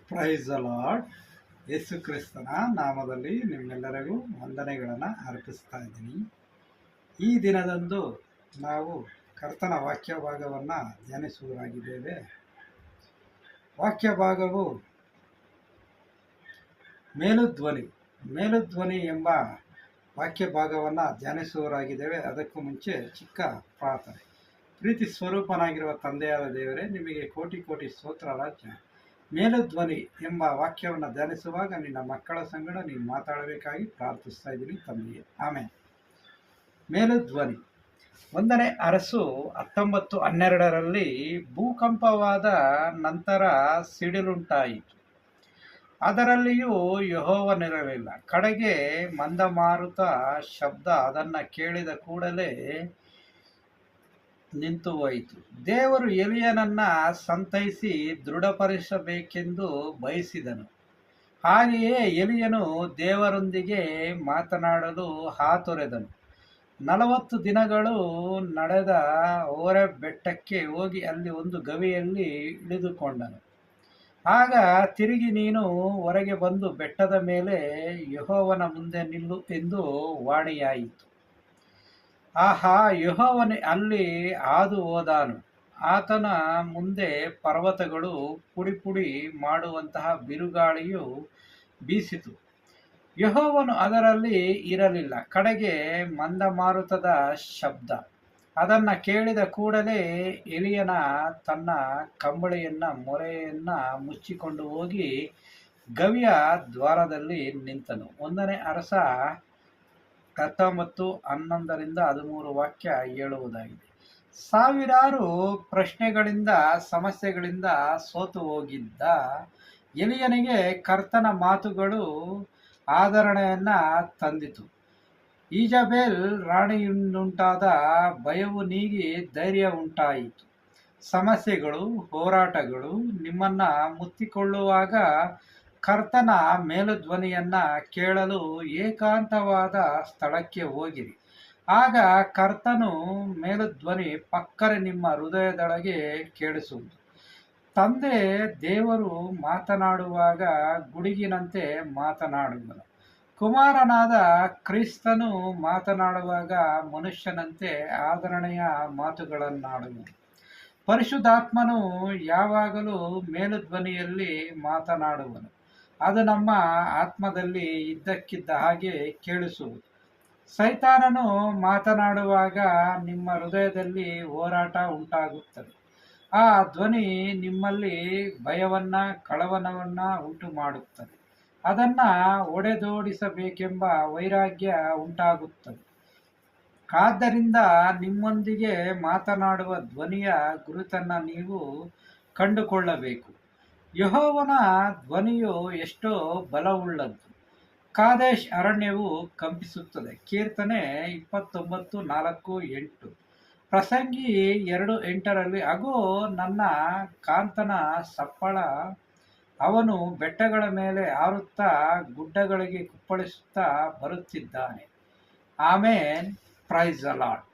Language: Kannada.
Price lord. ಯೇಸು ಕ್ರಿಸ್ತನ ನಾಮದಲ್ಲಿ ನಿಮ್ಮೆಲ್ಲರಿಗೂ ವಂದನೆಗಳನ್ನು ಅರ್ಪಿಸ್ತಾ ಇದ್ದೀನಿ. ಈ ದಿನದಂದು ನಾವು ಕರ್ತನ ವಾಕ್ಯ ಭಾಗವನ್ನು ಧ್ಯಾನಿಸುವುದಾಗಿದ್ದೇವೆ. ವಾಕ್ಯ ಭಾಗವು ಮೇಲುಧ್ವನಿ ಎಂಬ ವಾಕ್ಯ ಭಾಗವನ್ನು ಧ್ಯಾನಿಸುವರಾಗಿದ್ದೇವೆ. ಅದಕ್ಕೂ ಮುಂಚೆ ಚಿಕ್ಕ ಪ್ರಾರ್ಥನೆ. ಪ್ರೀತಿ ಸ್ವರೂಪನಾಗಿರುವ ತಂದೆಯಾದ ದೇವರೇ, ನಿಮಗೆ ಕೋಟಿ ಕೋಟಿ ಸ್ತೋತ್ರ ರಾಜ್ಯ. ಮೇಲುಧ್ವನಿ ಎಂಬ ವಾಕ್ಯವನ್ನು ಧ್ಯಾನಿಸುವಾಗ ನಿನ್ನ ಮಕ್ಕಳ ಸಂಗಡ ನೀನು ಮಾತಾಡಬೇಕಾಗಿ ಪ್ರಾರ್ಥಿಸ್ತಾ ಇದ್ದೀನಿ ತಂದೆಯೇ, ಆಮೇಲೆ. ಮೇಲುಧ್ವನಿ. 1ನೇ ಅರಸು 19:12 ಭೂಕಂಪವಾದ ನಂತರ ಸಿಡಿಲುಂಟಾಯಿತು. ಅದರಲ್ಲಿಯೂ ಯೆಹೋವನಿರಲಿಲ್ಲ. ಕಡೆಗೆ ಮಂದಮಾರುತ ಶಬ್ದ ಅದನ್ನು ಕೇಳಿದ ಕೂಡಲೇ ನಿಂತು ಹೋಯಿತು. ದೇವರು ಎಲಿಯನನ್ನ ಸಂತೈಸಿ ದೃಢಪಡಿಸಬೇಕೆಂದು ಬಯಸಿದನು. ಹಾಗೆಯೇ ಎಲಿಯನು ದೇವರೊಂದಿಗೆ ಮಾತನಾಡಲು ಹಾತೊರೆದನು. 40 ದಿನಗಳು ನಡೆದ ಹೋರೇಬ್ ಬೆಟ್ಟಕ್ಕೆ ಹೋಗಿ ಅಲ್ಲಿ ಒಂದು ಗವಿಯಲ್ಲಿ ಇಳಿದುಕೊಂಡನು. ಆಗ ತಿರುಗಿ ನೀನು ಹೊರಗೆ ಬಂದು ಬೆಟ್ಟದ ಮೇಲೆ ಯೆಹೋವನ ಮುಂದೆ ನಿಲ್ಲು ಎಂದು ವಾಣಿಯಾಯಿತು. ಆಹಾ, ಯೆಹೋವನೇ ಅಲ್ಲಿ ಹಾದು ಹೋದನು. ಆತನ ಮುಂದೆ ಪರ್ವತಗಳು ಪುಡಿ ಮಾಡುವಂತಹ ಬಿರುಗಾಳಿಯು ಬೀಸಿತು. ಯೆಹೋವನು ಅದರಲ್ಲಿ ಇರಲಿಲ್ಲ. ಕಡೆಗೆ ಮಂದಮಾರುತದ ಶಬ್ದ ಅದನ್ನು ಕೇಳಿದ ಕೂಡಲೇ ಎಲಿಯನ ತನ್ನ ಮೊರೆಯನ್ನು ಮುಚ್ಚಿಕೊಂಡು ಹೋಗಿ ಗವಿಯ ದ್ವಾರದಲ್ಲಿ ನಿಂತನು. 1ನೇ ಅರಸ 19:11-13 ವಾಕ್ಯ ಹೇಳುವುದಾಗಿದೆ. ಸಾವಿರಾರು ಪ್ರಶ್ನೆಗಳಿಂದ ಸಮಸ್ಯೆಗಳಿಂದ ಸೋತು ಹೋಗಿದ್ದ ಎಲಿಯನಿಗೆ ಕರ್ತನ ಮಾತುಗಳು ಆದರಣೆಯನ್ನ ತಂದಿತು. ಈಜಬೇಲ್ ರಾಣಿಯಿಂದುಂಟಾದ ಭಯವು ನೀಗಿ ಧೈರ್ಯ ಉಂಟಾಯಿತು. ಸಮಸ್ಯೆಗಳು, ಹೋರಾಟಗಳು ನಿಮ್ಮನ್ನ ಮುತ್ತಿಕೊಳ್ಳುವಾಗ ಕರ್ತನ ಮೇಲುಧ್ವನಿಯನ್ನ ಕೇಳಲು ಏಕಾಂತವಾದ ಸ್ಥಳಕ್ಕೆ ಹೋಗಿರಿ. ಆಗ ಕರ್ತನು ಮೇಲುಧ್ವನಿ ಪಕ್ಕರೆ ನಿಮ್ಮ ಹೃದಯದೊಳಗೆ ಕೇಳಿಸುವುದು. ತಂದೆ ದೇವರು ಮಾತನಾಡುವಾಗ ಗುಡುಗಿನಂತೆ ಮಾತನಾಡುವನು. ಕುಮಾರನಾದ ಕ್ರಿಸ್ತನು ಮಾತನಾಡುವಾಗ ಮನುಷ್ಯನಂತೆ ಆದರಣೆಯ ಮಾತುಗಳನ್ನಾಡುವನು. ಪರಿಶುದ್ಧಾತ್ಮನು ಯಾವಾಗಲೂ ಮೇಲುಧ್ವನಿಯಲ್ಲಿ ಮಾತನಾಡುವನು. ಅದು ನಮ್ಮ ಆತ್ಮದಲ್ಲಿ ಇದ್ದಕ್ಕಿದ್ದ ಹಾಗೆ ಕೇಳಿಸುವುದು. ಸೈತಾನನು ಮಾತನಾಡುವಾಗ ನಿಮ್ಮ ಹೃದಯದಲ್ಲಿ ಹೋರಾಟ ಉಂಟಾಗುತ್ತದೆ. ಆ ಧ್ವನಿ ನಿಮ್ಮಲ್ಲಿ ಭಯವನ್ನ, ಕಳವಳವನ್ನ ಉಂಟು ಮಾಡುತ್ತದೆ. ಅದನ್ನ ಒಡೆದೋಡಿಸಬೇಕೆಂಬ ವೈರಾಗ್ಯ ಉಂಟಾಗುತ್ತದೆ. ಆದ್ದರಿಂದ ನಿಮ್ಮೊಂದಿಗೆ ಮಾತನಾಡುವ ಧ್ವನಿಯ ಗುರುತನ್ನ ನೀವು ಕಂಡುಕೊಳ್ಳಬೇಕು. ಯೆಹೋವನ ಧ್ವನಿಯು ಎಷ್ಟೋ ಬಲವುಳ್ಳದ್ದು. ಕಾದೇಶ್ ಅರಣ್ಯವು ಕಂಪಿಸುತ್ತದೆ. ಕೀರ್ತನೆ 29:4-8. ಪ್ರಸಂಗಿ 2:8 ಅಗೋ ನನ್ನ ಕಾಂತನ ಸಪ್ಪಳ, ಅವನು ಬೆಟ್ಟಗಳ ಮೇಲೆ ಹಾರುತ್ತಾ ಗುಡ್ಡಗಳಿಗೆ ಕುಪ್ಪಳಿಸುತ್ತಾ ಬರುತ್ತಿದ್ದಾನೆ. ಆಮೇನ್. Praise the lord.